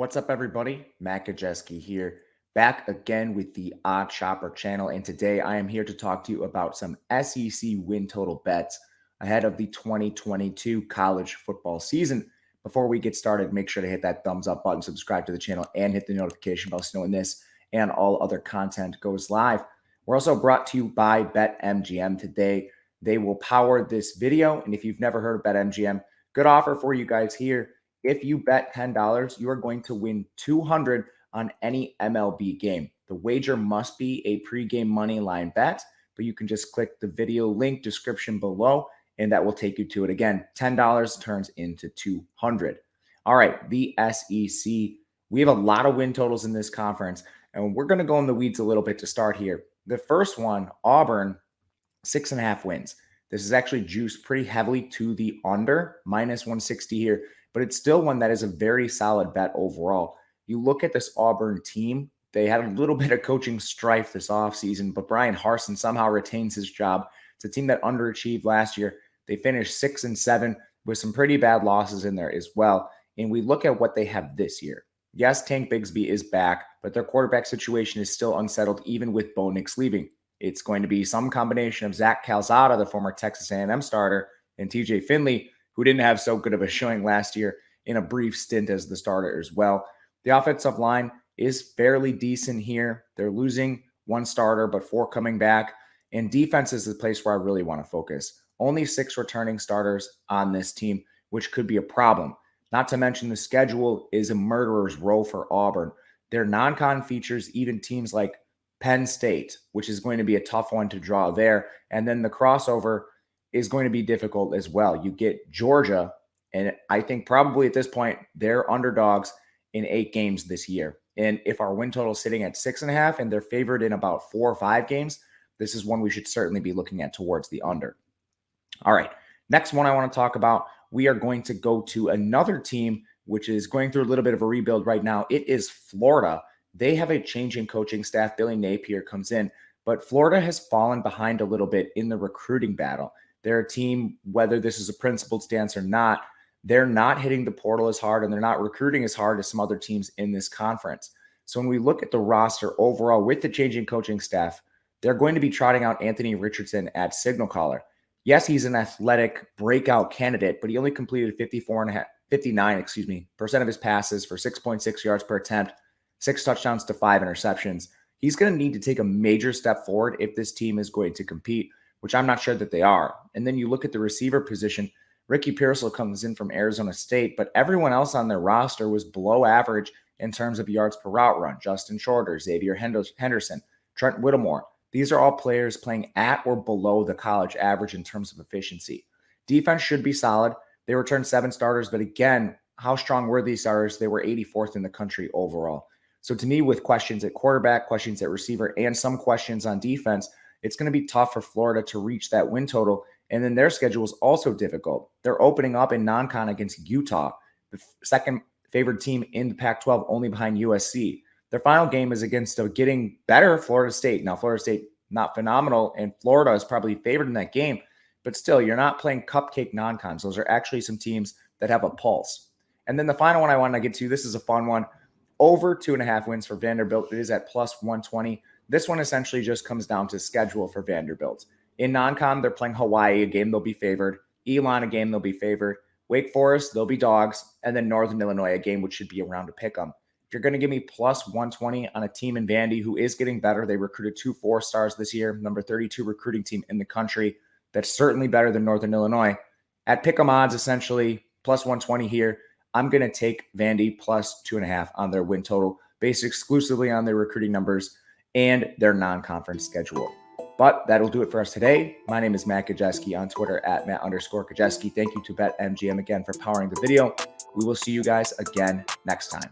What's up, everybody? Matt Gajewski here, back again with the Odd Shopper channel. And today I am here to talk to you about some SEC win total bets ahead of the 2022 college football season. Before we get started, make sure to hit that thumbs up button, subscribe to the channel, and hit the notification bell so when this and all other content goes live. We're also brought to you by BetMGM today. They will power this video. And if you've never heard of BetMGM, good offer for you guys here. If you bet $10, you are going to win $200 on any MLB game. The wager must be a pregame money line bet, but you can just click the video link description below, and that will take you to it. Again, $10 turns into $200. All right, the SEC. We have a lot of win totals in this conference, and we're going to go in the weeds a little bit to start here. The first one, Auburn, 6.5 wins. This is actually juiced pretty heavily to the under, minus 160 here, but it's still one that is a very solid bet overall. You look at this Auburn team, they had a little bit of coaching strife this offseason, but Brian Harsin somehow retains his job. It's a team that underachieved last year. They finished 6-7 with some pretty bad losses in there as well. And we look at what they have this year. Yes, Tank Bigsby is back, but their quarterback situation is still unsettled even with Bo Nix leaving. It's going to be some combination of Zach Calzada, the former Texas A&M starter, and TJ Finley, who didn't have so good of a showing last year in a brief stint as the starter as well. The offensive line is fairly decent here. They're losing one starter, but 4 coming back. And defense is the place where I really want to focus. Only 6 returning starters on this team, which could be a problem. Not to mention the schedule is a murderer's row for Auburn. Their non-con features even teams like Penn State, which is going to be a tough one to draw there. And then the crossover is going to be difficult as well. You get Georgia, and I think probably at this point, they're underdogs in 8 games this year. And if our win total is sitting at 6.5 and they're favored in about 4 or 5 games, this is one we should certainly be looking at towards the under. All right, next one I want to talk about, we are going to go to another team which is going through a little bit of a rebuild right now. It is Florida. They have a change in coaching staff. Billy Napier comes in, but Florida has fallen behind a little bit in the recruiting battle. They're a team, whether this is a principled stance or not, they're not hitting the portal as hard and they're not recruiting as hard as some other teams in this conference. So when we look at the roster overall with the changing coaching staff, they're going to be trotting out Anthony Richardson at signal caller. Yes, he's an athletic breakout candidate, but he only completed 59% of his passes for 6.6 yards per attempt, 6 touchdowns to 5 interceptions. He's going to need to take a major step forward if this team is going to compete, which I'm not sure that they are. And then you look at the receiver position, Ricky Pearsall comes in from Arizona State, but everyone else on their roster was below average in terms of yards per route run. Justin Shorter, Xavier Henderson, Trent Whittemore. These are all players playing at or below the college average in terms of efficiency. Defense should be solid. They returned 7 starters, but again, how strong were these starters? They were 84th in the country overall. So to me, with questions at quarterback, questions at receiver, and some questions on defense, it's going to be tough for Florida to reach that win total. And then their schedule is also difficult. They're opening up in non-con against Utah, the second favored team in the Pac-12, only behind USC. Their final game is against a getting better Florida State. Now, Florida State, not phenomenal, and Florida is probably favored in that game. But still, you're not playing cupcake non-cons. Those are actually some teams that have a pulse. And then the final one I want to get to, this is a fun one. Over 2.5 wins for Vanderbilt. It is at plus 120. This one essentially just comes down to schedule for Vanderbilt. In non-con, they're playing Hawaii, a game they'll be favored. Elon, a game they'll be favored. Wake Forest, they'll be dogs. And then Northern Illinois, a game which should be around to pick them. If you're going to give me plus 120 on a team in Vandy who is getting better, they recruited 2 4-stars this year, number 32 recruiting team in the country. That's certainly better than Northern Illinois. At pick 'em odds, essentially, plus 120 here. I'm going to take Vandy plus 2.5 on their win total, based exclusively on their recruiting numbers and their non-conference schedule. But that'll do it for us today. My name is Matt Gajewski on Twitter at Matt_Gajewski. Thank you to BetMGM again for powering the video. We will see you guys again next time.